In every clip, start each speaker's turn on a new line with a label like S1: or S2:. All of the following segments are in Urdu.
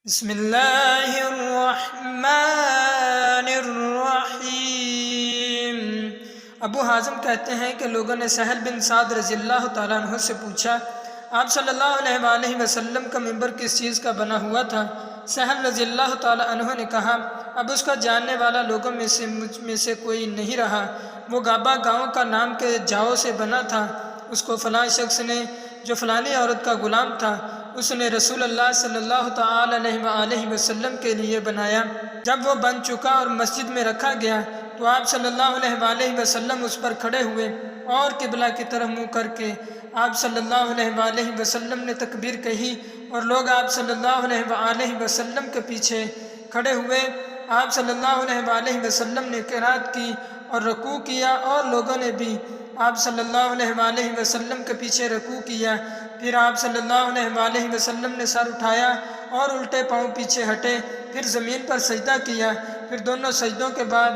S1: بسم اللہ الرحمن الرحیم۔ ابو حازم کہتے ہیں کہ لوگوں نے سہل بن سعد رضی اللہ تعالیٰ عنہ سے پوچھا، آپ صلی اللہ علیہ وآلہ وسلم کا ممبر کس چیز کا بنا ہوا تھا؟ سہل رضی اللہ تعالیٰ عنہ نے کہا، اب اس کا جاننے والا لوگوں میں سے مجھ میں سے کوئی نہیں رہا۔ وہ گابا گاؤں کا نام کے جاؤ سے بنا تھا۔ اس کو فلاں شخص نے جو فلانی عورت کا غلام تھا، اس نے رسول اللہ صلی اللہ تعالی علیہ وآلہ وسلم کے لیے بنایا۔ جب وہ بن چکا اور مسجد میں رکھا گیا تو آپ صلی اللہ علیہ وآلہ وسلم اس پر کھڑے ہوئے اور قبلہ کی طرف منہ کر کے آپ صلی اللہ علیہ وآلہ وسلم نے تکبیر کہی اور لوگ آپ صلی اللہ علیہ وآلہ وسلم کے پیچھے کھڑے ہوئے۔ آپ صلی اللہ علیہ وآلہ وسلم نے قرات کی اور رکوع کیا اور لوگوں نے بھی آپ صلی اللہ علیہ وآلہ وسلم کے پیچھے رکوع کیا۔ پھر آپ صلی اللہ علیہ وآلہ وسلم نے سر اٹھایا اور الٹے پاؤں پیچھے ہٹے، پھر زمین پر سجدہ کیا، پھر دونوں سجدوں کے بعد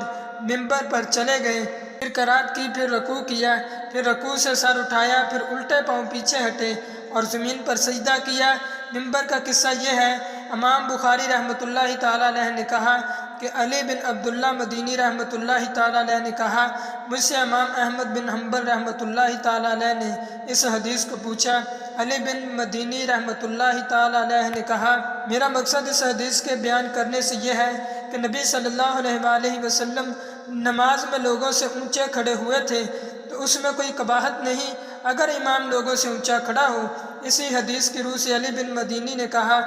S1: ممبر پر چلے گئے، پھر قرات کی، پھر رکوع کیا، پھر رکوع سے سر اٹھایا، پھر الٹے پاؤں پیچھے ہٹے اور زمین پر سجدہ کیا۔ ممبر کا قصہ یہ ہے، امام بخاری رحمۃ اللہ تعالیٰ علیہ نے کہا کہ علی بن عبداللہ مدینی رحمۃ اللہ تعالیٰ علیہ نے کہا، مجھ سے امام احمد بن حنبل رحمۃ اللہ تعالیٰ علیہ نے اس حدیث کو پوچھا۔ علی بن مدینی رحمۃ اللہ تعالیٰ علیہ نے کہا، میرا مقصد اس حدیث کے بیان کرنے سے یہ ہے کہ نبی صلی اللہ علیہ وآلہ وسلم نماز میں لوگوں سے اونچے کھڑے ہوئے تھے تو اس میں کوئی قباحت نہیں اگر امام لوگوں سے اونچا کھڑا ہو۔ اسی حدیث کی روح سے علی بن مدینی نے کہا،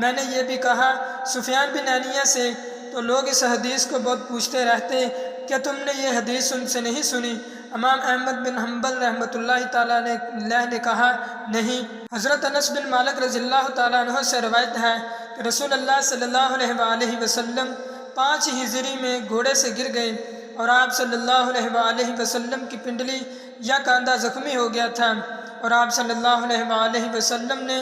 S1: میں نے یہ بھی کہا سفیان بن علیہ سے، تو لوگ اس حدیث کو بہت پوچھتے رہتے کہ تم نے یہ حدیث ان سے نہیں سنی؟ امام احمد بن حنبل رحمۃ اللہ تعالیٰ علیہ نے کہا، نہیں۔ حضرت انس بن مالک رضی اللہ تعالیٰ عنہ سے روایت ہے کہ رسول اللہ صلی اللہ علیہ وآلہ وسلم 5 ہجری میں گھوڑے سے گر گئے اور آپ صلی اللہ علیہ وآلہ وسلم کی پنڈلی یا کاندھا زخمی ہو گیا تھا، اور آپ صلی اللہ علیہ وآلہ وسلم نے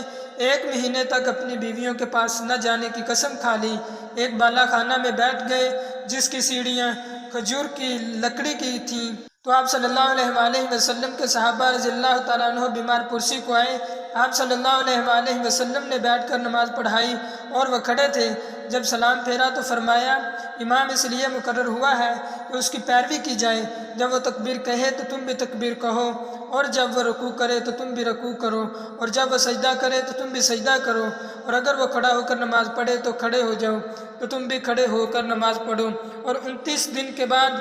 S1: 1 مہینے تک اپنی بیویوں کے پاس نہ جانے کی قسم کھا لی۔ ایک بالا خانہ میں بیٹھ گئے جس کی سیڑھیاں کھجور کی لکڑی کی تھیں، تو آپ صلی اللہ علیہ وآلہ وسلم کے صحابہ رضی اللہ تعالیٰ عنہ بیمار پرسی کو آئے۔ آپ صلی اللہ علیہ وآلہ وسلم نے بیٹھ کر نماز پڑھائی اور وہ کھڑے تھے۔ جب سلام پھیرا تو فرمایا، امام اس لیے مقرر ہوا ہے کہ اس کی پیروی کی جائے، جب وہ تکبیر کہے تو تم بھی تکبیر کہو، اور جب وہ رکوع کرے تو تم بھی رکوع کرو، اور جب وہ سجدہ کرے تو تم بھی سجدہ کرو، اور اگر وہ کھڑا ہو کر نماز پڑھے تو کھڑے ہو جاؤ تو تم بھی کھڑے ہو کر نماز پڑھو۔ اور 29 دن کے بعد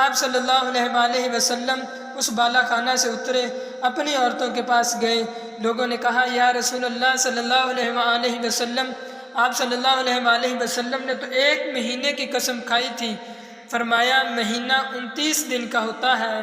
S1: آپ صلی اللہ علیہ وآلہ وسلم اس بالا خانہ سے اترے، اپنی عورتوں کے پاس گئے۔ لوگوں نے کہا، یا رسول اللہ صلی اللہ علیہ وآلہ وسلم، آپ صلی اللہ علیہ وآلہ وسلم نے تو 1 مہینے کی قسم کھائی تھی، فرمایا مہینہ 29 دن کا ہوتا ہے۔